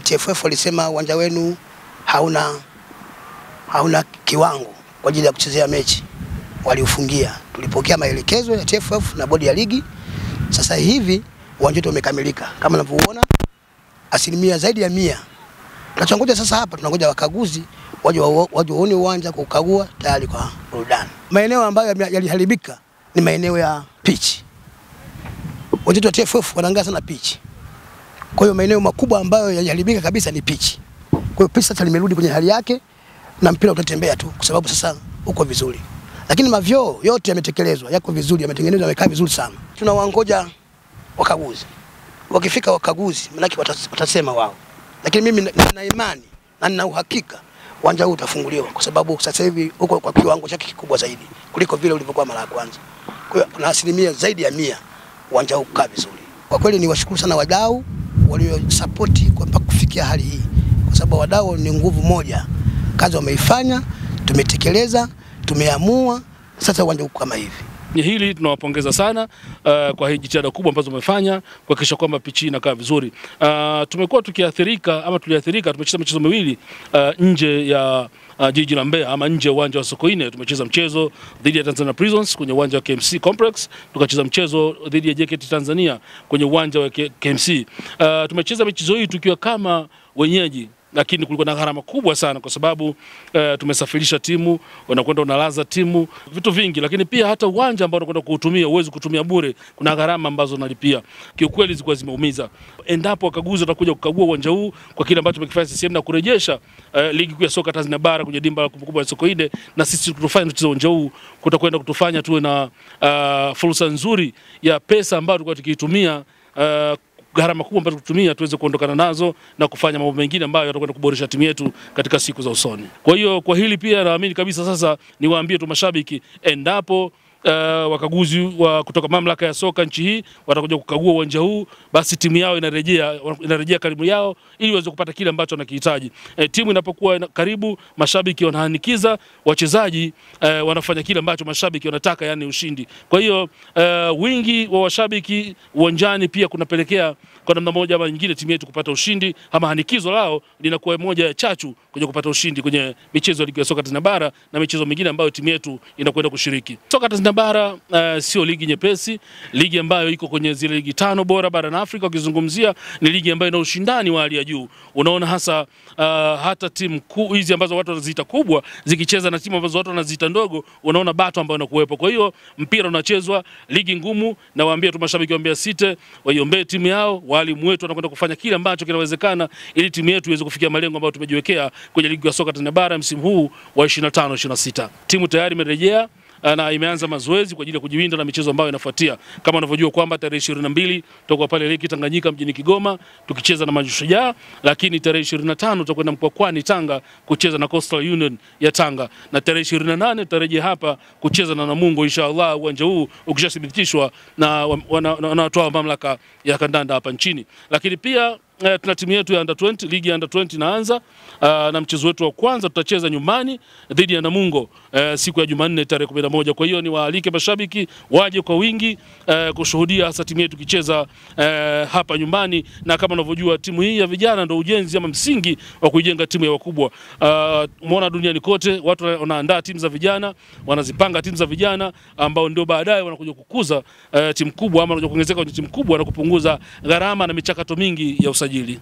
TFF walisema uwanja wenu hauna kiwango kwa ajili ya kuchezea mechi. Waliufungia. Tulipokea maelekezo ya TFF na bodi ya ligi. Sasa hivi uwanja wetu umekamilika. Kama unavyoona asilimia zaidi ya 100. Tunachongoja sasa hapa tunangoja wakaguzi waje waone uwanja kukagua tayari kwa burudani. Maeneo ambayo yaliharibika ni maeneo ya pitch. Watu wa TFF wanaangalia sana pitch. Kwa hiyo maeneo makubwa ambayo yaliharibika kabisa ni pitch. Kwa hiyo pitch sasa limerudi kwenye hali yake na mpira utatembea tu kwa sababu sasa uko vizuri. Lakini mavyoo yote yametekelezwa, yako vizuri, yametengenezwa, yamekaa vizuri sana. Tunawaangoja wakaguzi. Wakifika wakaguzi, maana watasema wao. Lakini mimi nina imani na nina uhakika uwanja huu utafunguliwa kwa sababu sasa hivi uko kwa kiwango chake kikubwa zaidi kuliko vile ulivyokuwa mara ya kwanza. Kwa hiyo kuna asilimia zaidi ya 100 uwanja huu kukaa vizuri. Kwa kweli ni washukuru sana wadau walio support kwa mpaka kufikia hali hii. Kwa sababu wadau ni nguvu moja. Kazi wameifanya, tumetekeleza, tumeamua, sasa uwanja uko kama hivi. Hili tunawapongeza sana kwa hii jitihada kubwa ambazo wamefanya kuhakikisha kwamba pichi inakaa vizuri. Tumekuwa tuliathirika, tumecheza michezo miwili nje ya jiji la Mbeya ama nje ya uwanja wa Sokoine. Tumecheza mchezo dhidi ya Tanzania Prisons kwenye uwanja wa KMC Complex, tukacheza mchezo dhidi ya JKT Tanzania kwenye uwanja wa KMC. Tumecheza michezo hii tukiwa kama wenyeji, lakini kulikuwa na gharama kubwa sana kwa sababu tumesafirisha timu, unakwenda unalaza timu, vitu vingi, lakini pia hata uwanja ambao unakwenda kuutumia uwezi kutumia bure, kuna gharama ambazo unalipia. Kiukweli zilikuwa zimeumiza. Endapo wakaguzi watakuja kukagua uwanja huu kwa kile ambacho tumekifanya CCM na kurejesha ligi kuu ya soka Tanzania bara kwenye dimba kubwa la Sokoine, na sisi tutafanya tucheze uwanja huu, kutakwenda kutufanya tuwe na fursa nzuri ya pesa ambayo tulikuwa tukiitumia gharama kubwa ambazo tutumia tuweze kuondokana nazo na kufanya mambo mengine ambayo yatakwenda kuboresha timu yetu katika siku za usoni. Kwa hiyo kwa hili pia naamini kabisa sasa niwaambie tu mashabiki, endapo wakaguzi kutoka mamlaka ya soka nchi hii watakuja kukagua uwanja huu, basi timu yao inarejea karibu yao ili waweze kupata kile ambacho wanakihitaji. Timu inapokuwa karibu, mashabiki wanahanikiza, wachezaji wanafanya kile ambacho mashabiki wanataka, yani ushindi. Kwa hiyo wingi wa washabiki uwanjani pia kunapelekea kwa namna moja ama nyingine timu yetu kupata ushindi, ama hanikizo lao linakuwa moja ya chachu kwenye kupata ushindi kwenye michezo ya ligi ya soka Tanzania bara na michezo mingine ambayo timu yetu inakwenda kushiriki. Soka Tanzania bara sio ligi nyepesi, ligi ambayo iko kwenye zile ligi 5 bora barani Afrika. Ukizungumzia ni ligi ambayo ina ushindani wa hali ya juu. Unaona hasa hata timu hizi ambazo watu wanaziita kubwa zikicheza na timu ambazo watu wanaziita ndogo, unaona bato ambayo inakuwepo. Kwa hiyo mpira unachezwa, ligi ngumu, na waambia tu mashabiki wa Mbeya City waiombee timu yao, walimu wetu wanakwenda kufanya kile ambacho kinawezekana ili timu yetu iweze kufikia malengo ambayo tumejiwekea kwenye ligi ya soka Tanzania bara msimu huu wa 25-26. Timu tayari imerejea na imeanza mazoezi kwa ajili ya kujiwinda na michezo ambayo inafuatia. Kama unavyojua kwamba tarehe 22 tutakuwa pale Lake Tanganyika mjini Kigoma tukicheza na Mashujaa, lakini tarehe 25 tutakwenda Mkwakwani Tanga kucheza na Coastal Union ya Tanga, na tarehe 28 tutarejea hapa kucheza na Namungo inshallah, uwanja huu ukishathibitishwa na wanatoa mamlaka ya kandanda hapa nchini. Lakini pia tuna timu yetu ya under 20, ligi ya under 20 inaanza, na mchezo wetu wa kwanza tutacheza nyumbani dhidi ya Namungo siku ya Jumanne tarehe 11. Kwa hiyo ni waalike mashabiki waje kwa wingi kushuhudia hasa timu yetu kicheza hapa nyumbani, na kama unavyojua timu hii ya vijana ndio ujenzi ama msingi wa kujenga timu ya wakubwa. Umeona duniani kote watu wanaandaa timu za vijana, wanazipanga timu za vijana ambao ndio baadaye wanakuja kukuza timu kubwa ama wanakuja kuongezeka kwenye timu kubwa na kupunguza gharama na michakato mingi ya usajili.